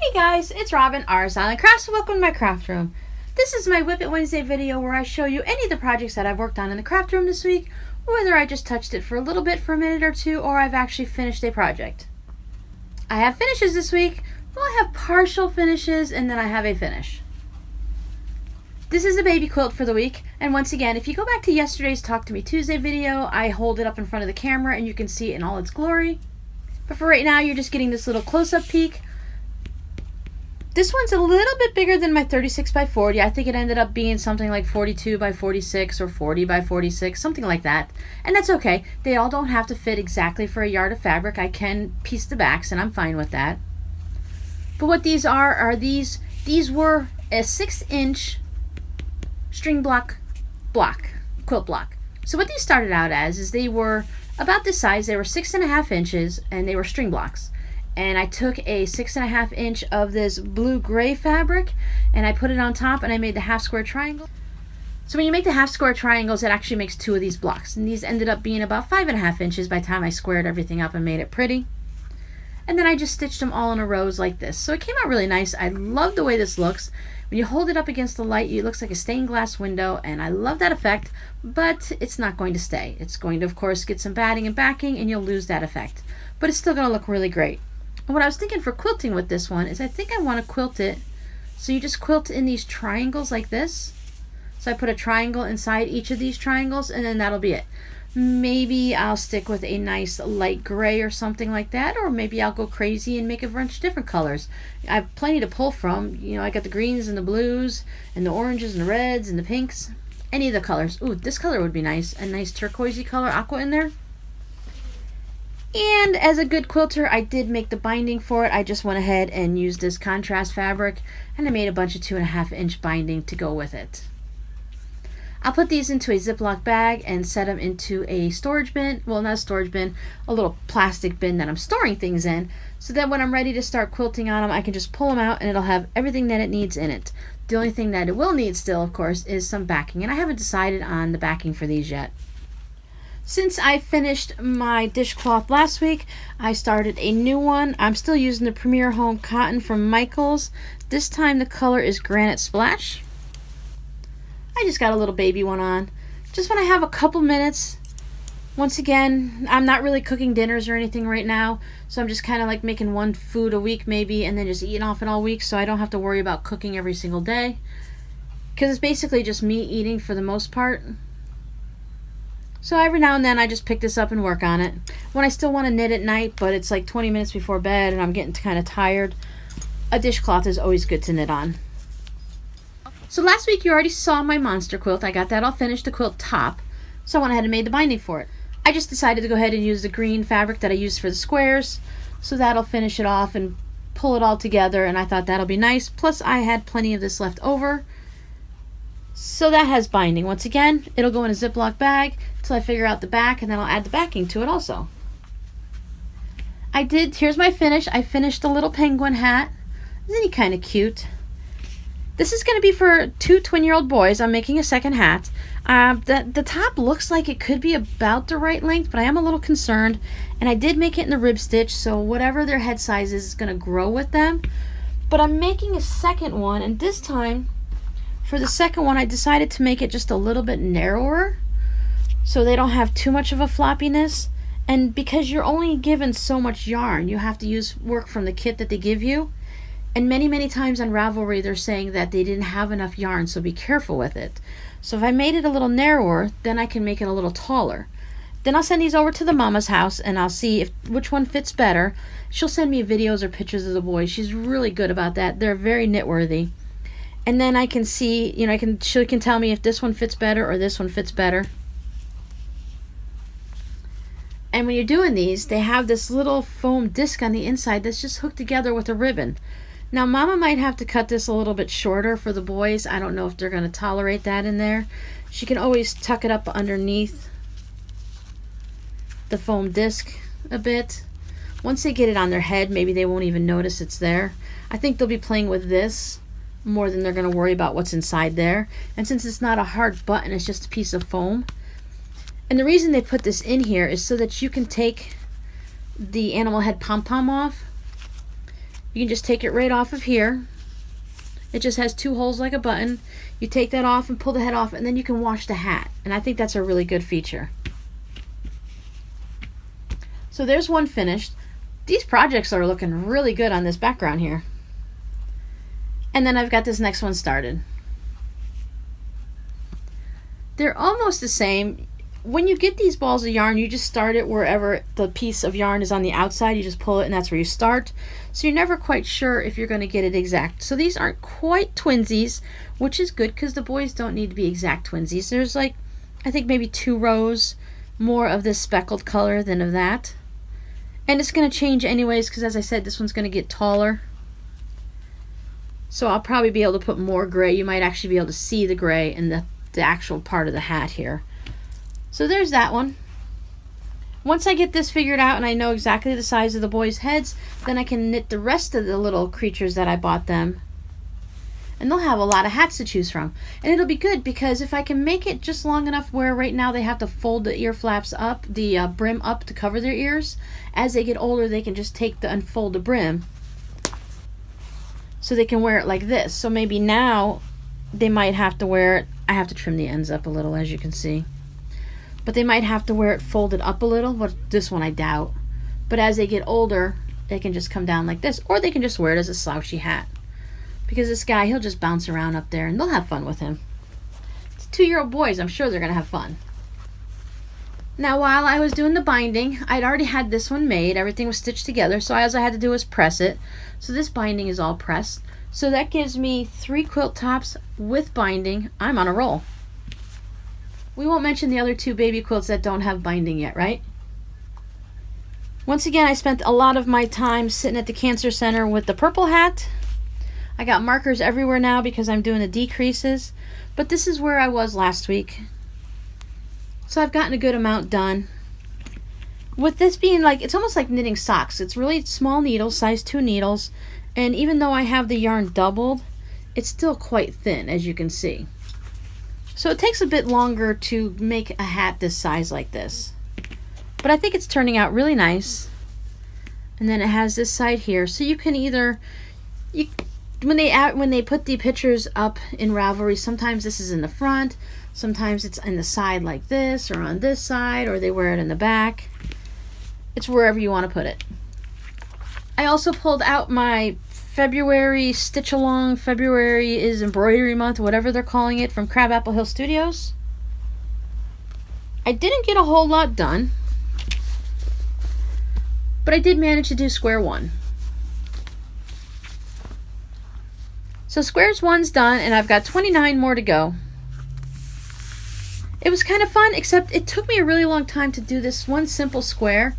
Hey guys, it's Robin, RsIslandCrafts. Welcome to my craft room. This is my WiP It Wednesday video where I show you any of the projects that I've worked on in the craft room this week, whether I just touched it for a little bit for a minute or two, or I've actually finished a project. I have finishes this week. Well, I have partial finishes and then I have a finish. This is a baby quilt for the week, and once again, if you go back to yesterday's Talk to Me Tuesday video, I hold it up in front of the camera and you can see it in all its glory. But for right now, you're just getting this little close-up peek. This one's a little bit bigger than my 36 by 40. I think it ended up being something like 42 by 46 or 40 by 46, something like that. And that's okay. They all don't have to fit exactly for a yard of fabric. I can piece the backs and I'm fine with that. But what these are these were a 6-inch string quilt block. So what these started out as is they were about this size. They were 6.5 inches and they were string blocks. And I took a 6.5 inch of this blue-gray fabric and I put it on top and I made the half square triangle. So when you make the half square triangles, it actually makes 2 of these blocks. And these ended up being about 5.5 inches by the time I squared everything up and made it pretty. And then I just stitched them all in a rows like this. So it came out really nice. I love the way this looks. When you hold it up against the light, it looks like a stained glass window, and I love that effect, but it's not going to stay. It's going to, of course, get some batting and backing, and you'll lose that effect. But it's still going to look really great. What I was thinking for quilting with this one is I think I want to quilt it so you just quilt in these triangles like this. So I put a triangle inside each of these triangles and then that'll be it. Maybe I'll stick with a nice light gray or something like that, or maybe I'll go crazy and make a bunch of different colors. I have plenty to pull from. You know, I got the greens and the blues and the oranges and the reds and the pinks. Any of the colors. Ooh, this color would be nice. A nice turquoisey color, aqua in there. And as a good quilter, I did make the binding for it. I just went ahead and used this contrast fabric and I made a bunch of 2.5 inch binding to go with it. I'll put these into a Ziploc bag and set them into a storage bin. Well, not a storage bin, a little plastic bin that I'm storing things in, so that when I'm ready to start quilting on them, I can just pull them out and it'll have everything that it needs in it. The only thing that it will need still, of course, is some backing, and I haven't decided on the backing for these yet. Since I finished my dishcloth last week, I started a new one. I'm still using the Premier Home Cotton from Michaels. This time the color is Granite Splash. I just got a little baby one on. Just when I have a couple minutes. Once again, I'm not really cooking dinners or anything right now, so I'm just kind of like making one food a week maybe and then just eating off it all week so I don't have to worry about cooking every single day. Because it's basically just me eating for the most part. So every now and then I just pick this up and work on it. When I still want to knit at night, but it's like 20 minutes before bed and I'm getting kind of tired, a dishcloth is always good to knit on. So last week you already saw my monster quilt. I got that all finished, the quilt top. So I went ahead and made the binding for it. I just decided to go ahead and use the green fabric that I used for the squares. So that'll finish it off and pull it all together, and I thought that'll be nice. Plus I had plenty of this left over. So that has binding. Once again, it'll go in a Ziploc bag until I figure out the back, and then I'll add the backing to it also. Here's my finish. I finished the little penguin hat. Isn't he kind of cute? This is going to be for 2 twin-year-old boys. I'm making a second hat. The top looks like it could be about the right length, but I am a little concerned. And I did make it in the rib stitch, so whatever their head size is going to grow with them. But I'm making a second one, and this time, for the second one, I decided to make it just a little bit narrower so they don't have too much of a floppiness. And because you're only given so much yarn, you have to use work from the kit that they give you. And many times on Ravelry, they're saying that they didn't have enough yarn, so be careful with it. So if I made it a little narrower, then I can make it a little taller. Then I'll send these over to the mama's house and I'll see which one fits better. She'll send me videos or pictures of the boys. She's really good about that. They're very knit-worthy. And then I can see, you know, she can tell me if this one fits better or this one fits better. And when you're doing these, they have this little foam disc on the inside that's just hooked together with a ribbon. Now, Mama might have to cut this a little bit shorter for the boys. I don't know if they're going to tolerate that in there. She can always tuck it up underneath the foam disc a bit. Once they get it on their head, maybe they won't even notice it's there. I think they'll be playing with this more than they're going to worry about what's inside there. And since it's not a hard button, it's just a piece of foam. And the reason they put this in here is so that you can take the animal head pom-pom off You can just take it right off of here. It just has 2 holes like a button. You take that off and pull the head off, and then you can wash the hat. And I think that's a really good feature. So there's one finished. These projects are looking really good on this background here. And then I've got this next one started. They're almost the same. When you get these balls of yarn, you just start it wherever the piece of yarn is on the outside. You just pull it and that's where you start. So you're never quite sure if you're going to get it exact. So these aren't quite twinsies, which is good because the boys don't need to be exact twinsies. There's like, I think maybe 2 rows more of this speckled color than of that. And it's going to change anyways because, as I said, this one's going to get taller. So I'll probably be able to put more gray. You might actually be able to see the gray in the actual part of the hat here. So there's that one. Once I get this figured out and I know exactly the size of the boys' heads, then I can knit the rest of the little creatures that I bought them. And they'll have a lot of hats to choose from. And it'll be good because if I can make it just long enough where right now they have to fold the ear flaps up, the brim up to cover their ears, as they get older they can just take the unfold the brim so they can wear it like this. So maybe now they might have to wear it. I have to trim the ends up a little, as you can see. But they might have to wear it folded up a little, but this one I doubt. But as they get older, they can just come down like this, or they can just wear it as a slouchy hat. Because this guy, he'll just bounce around up there and they'll have fun with him. It's 2-year-old boys, I'm sure they're gonna have fun. Now while I was doing the binding, I'd already had this one made, everything was stitched together, so all I had to do was press it. So this binding is all pressed. So that gives me 3 quilt tops with binding. I'm on a roll. We won't mention the other 2 baby quilts that don't have binding yet, right? Once again, I spent a lot of my time sitting at the Cancer Center with the purple hat. I got markers everywhere now because I'm doing the decreases, but this is where I was last week. So I've gotten a good amount done. With this being like, it's almost like knitting socks. It's really small needles, size 2 needles, and even though I have the yarn doubled, it's still quite thin, as you can see. So it takes a bit longer to make a hat this size like this. But I think it's turning out really nice. And then it has this side here. So you can either, when they put the pictures up in Ravelry, sometimes this is in the front, sometimes it's in the side like this, or on this side, or they wear it in the back. It's wherever you want to put it. I also pulled out my February stitch along. February is embroidery month, whatever they're calling it, from Crabapple Hill Studios. I didn't get a whole lot done, but I did manage to do square 1. So squares 1's done, and I've got 29 more to go. It was kind of fun, except it took me a really long time to do this one simple square.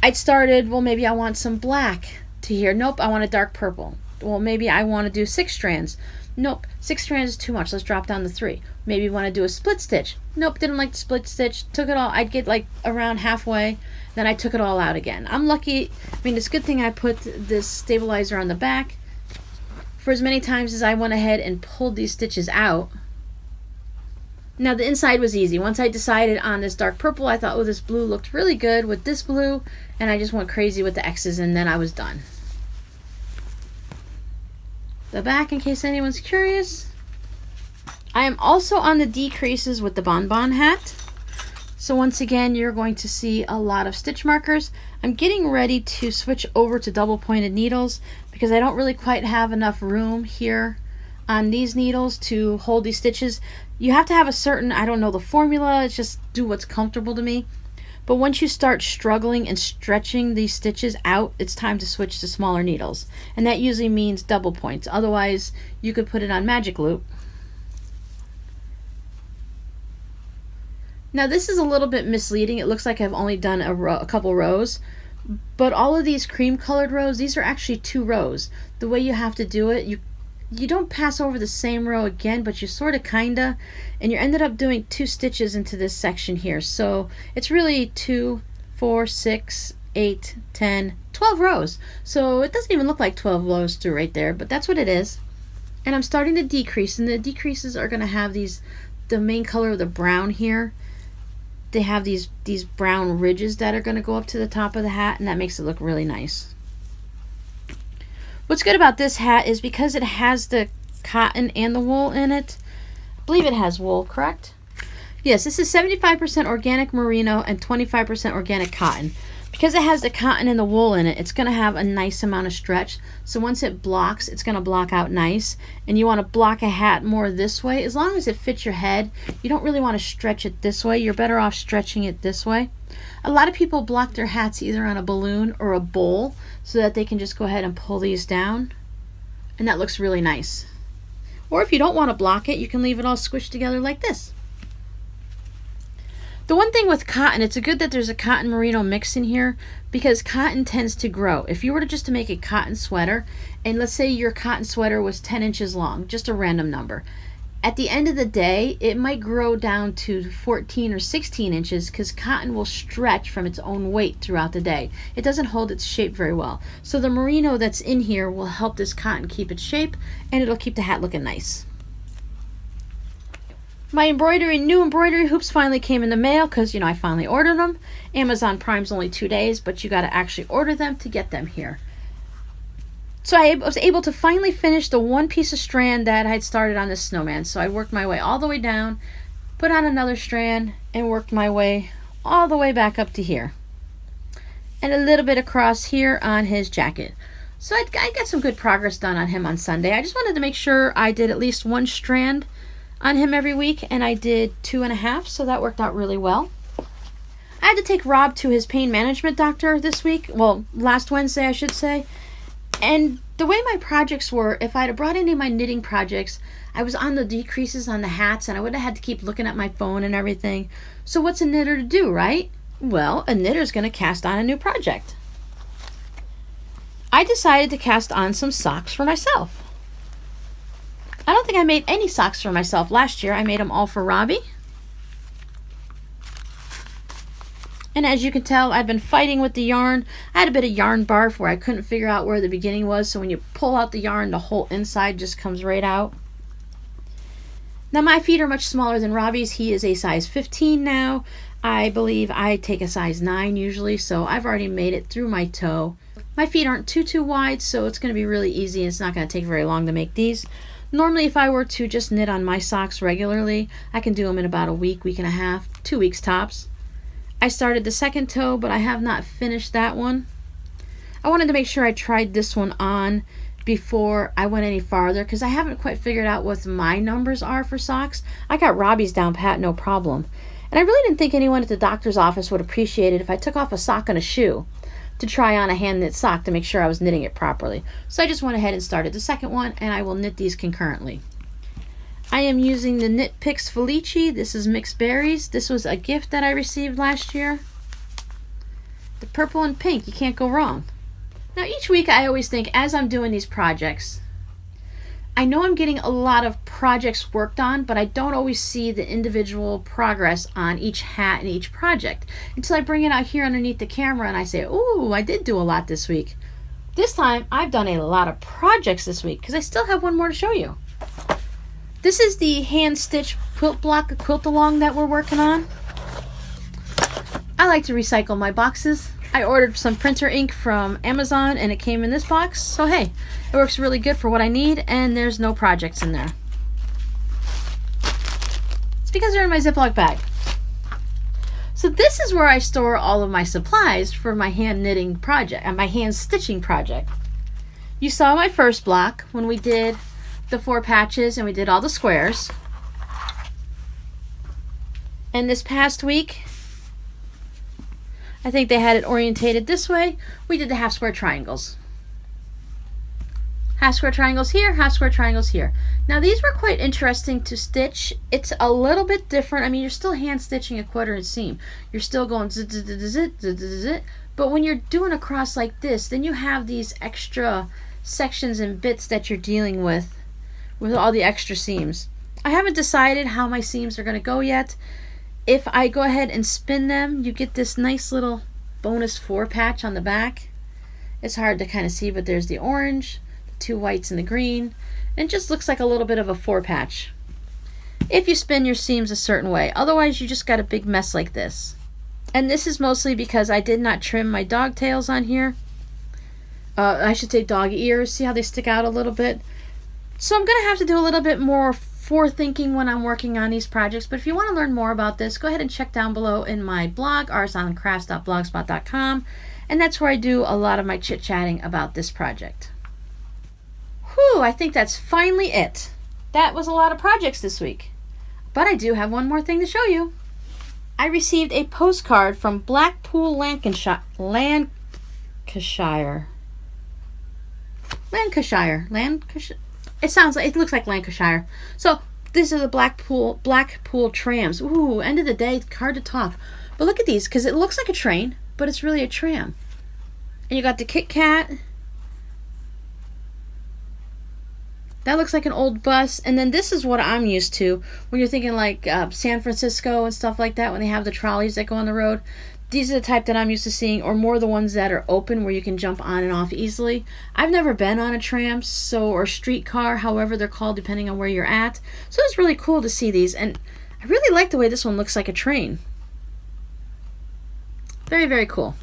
I'd started, well, maybe I want some black to here. Nope, I want a dark purple. Well, maybe I want to do 6 strands. Nope, 6 strands is too much. Let's drop down to 3. Maybe want to do a split stitch. Nope, didn't like the split stitch. Took it all. I'd get like around halfway. Then I took it all out again. I'm lucky. I mean, it's a good thing I put this stabilizer on the back. For as many times as I went ahead and pulled these stitches out. Now the inside was easy. Once I decided on this dark purple, I thought, oh, this blue looked really good with this blue. And I just went crazy with the X's, and then I was done. The back, in case anyone's curious, I am also on the decreases with the bonbon hat. So once again, you're going to see a lot of stitch markers. I'm getting ready to switch over to double pointed needles because I don't really quite have enough room here on these needles to hold these stitches. You have to have a certain, I don't know the formula, it's just do what's comfortable to me. But once you start struggling and stretching these stitches out, it's time to switch to smaller needles. And that usually means double points. Otherwise, you could put it on magic loop. Now this is a little bit misleading. It looks like I've only done a couple rows. But all of these cream colored rows, these are actually 2 rows. The way you have to do it, you don't pass over the same row again, but you sort of kinda, and you ended up doing 2 stitches into this section here. So it's really 2, 4, 6, 8, 10, 12 rows. So it doesn't even look like 12 rows through right there, but that's what it is. And I'm starting to decrease, and the decreases are gonna have these, the main color of the brown here. They have these brown ridges that are gonna go up to the top of the hat, and that makes it look really nice. What's good about this hat is because it has the cotton and the wool in it. I believe it has wool, correct? Yes, this is 75% organic merino and 25% organic cotton. Because it has the cotton and the wool in it, it's going to have a nice amount of stretch. So once it blocks, it's going to block out nice. And you want to block a hat more this way. As long as it fits your head, you don't really want to stretch it this way. You're better off stretching it this way. A lot of people block their hats either on a balloon or a bowl so that they can just go ahead and pull these down. And that looks really nice. Or if you don't want to block it, you can leave it all squished together like this. The one thing with cotton, it's good that there's a cotton merino mix in here because cotton tends to grow. If you were to make a cotton sweater, and let's say your cotton sweater was 10 inches long, just a random number, at the end of the day, it might grow down to 14 or 16 inches because cotton will stretch from its own weight throughout the day. It doesn't hold its shape very well. So the merino that's in here will help this cotton keep its shape, and it'll keep the hat looking nice. My new embroidery hoops finally came in the mail because, I finally ordered them. Amazon Prime's only 2 days, but you got to actually order them to get them here. So I was able to finally finish the one piece of strand that I had started on this snowman. So I worked my way all the way down, put on another strand, and worked my way all the way back up to here. And a little bit across here on his jacket. So I got some good progress done on him on Sunday. I just wanted to make sure I did at least one strand on him every week, and I did 2.5, so that worked out really well. I had to take Rob to his pain management doctor this week, well, last Wednesday I should say, and the way my projects were, if I had brought any of my knitting projects, I was on the decreases on the hats, and I would have had to keep looking at my phone and everything. So what's a knitter to do, right? Well, a knitter's going to cast on a new project. I decided to cast on some socks for myself. I don't think I made any socks for myself last year. I made them all for Robbie. And as you can tell, I've been fighting with the yarn. I had a bit of yarn barf where I couldn't figure out where the beginning was. So when you pull out the yarn, the whole inside just comes right out. Now my feet are much smaller than Robbie's. He is a size 15 now. I believe I take a size 9 usually. So I've already made it through my toe. My feet aren't too wide, so it's going to be really easy. It's not going to take very long to make these. Normally, if I were to just knit on my socks regularly, I can do them in about a week, week and a half, 2 weeks tops. I started the second toe, but I have not finished that one. I wanted to make sure I tried this one on before I went any farther because I haven't quite figured out what my numbers are for socks. I got Robbie's down pat, no problem. And I really didn't think anyone at the doctor's office would appreciate it if I took off a sock and a shoe to try on a hand knit sock to make sure I was knitting it properly. So I just went ahead and started the second one, and I will knit these concurrently. I am using the Knit Picks Felici. This is mixed berries. This was a gift that I received last year. The purple and pink, you can't go wrong. Now each week I always think as I'm doing these projects, I know I'm getting a lot of projects worked on, but I don't always see the individual progress on each hat and each project until I bring it out here underneath the camera and I say, ooh, I did do a lot this week. This time I've done a lot of projects this week because I still have one more to show you. This is the hand stitch quilt block, quilt along that we're working on. I like to recycle my boxes. I ordered some printer ink from Amazon and it came in this box. So hey, it works really good for what I need and there's no projects in there. It's because they're in my Ziploc bag. So this is where I store all of my supplies for my hand knitting project and my hand stitching project. You saw my first block when we did the 4 patches and we did all the squares. And this past week, I think they had it orientated this way. We did the half square triangles. Half square triangles here, half square triangles here. Now these were quite interesting to stitch. It's a little bit different. I mean, you're still hand stitching a 1/4 inch seam. You're still going zit, zit, zit, zit, zit, zit, zit. But when you're doing a cross like this, then you have these extra sections and bits that you're dealing with all the extra seams. I haven't decided how my seams are going to go yet. If I go ahead and spin them, you get this nice little bonus 4 patch on the back. It's hard to kind of see, but there's the orange, the 2 whites and the green, and it just looks like a little bit of a 4 patch. If you spin your seams a certain way, otherwise you just got a big mess like this. And this is mostly because I did not trim my dog tails on here. I should say dog ears. See how they stick out a little bit? So I'm going to have to do a little bit more forethinking when I'm working on these projects. But if you want to learn more about this, go ahead and check down below in my blog, RsIslandCrafts.blogspot.com. And that's where I do a lot of my chit-chatting about this project. Whew, I think that's finally it. That was a lot of projects this week. But I do have one more thing to show you. I received a postcard from Blackpool, Lancashire. It looks like Lancashire. So this is the Blackpool trams. Ooh, end of the day, it's hard to talk. But look at these, because it looks like a train, but it's really a tram. And you got the Kit Kat. That looks like an old bus. And then this is what I'm used to when you're thinking like San Francisco and stuff like that, when they have the trolleys that go on the road. These are the type that I'm used to seeing, or more the ones that are open where you can jump on and off easily. I've never been on a tram, or streetcar, however they're called, depending on where you're at. So it's really cool to see these. And I really like the way this one looks like a train. Very, very cool.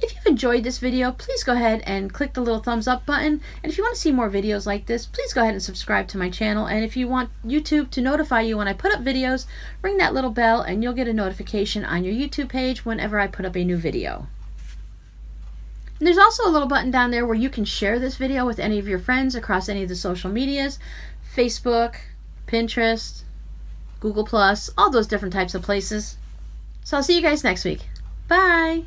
If you've enjoyed this video, please go ahead and click the little thumbs up button. And if you want to see more videos like this, please go ahead and subscribe to my channel. And if you want YouTube to notify you when I put up videos, ring that little bell and you'll get a notification on your YouTube page whenever I put up a new video. And there's also a little button down there where you can share this video with any of your friends across any of the social medias, Facebook, Pinterest, Google+, all those different types of places. So I'll see you guys next week. Bye!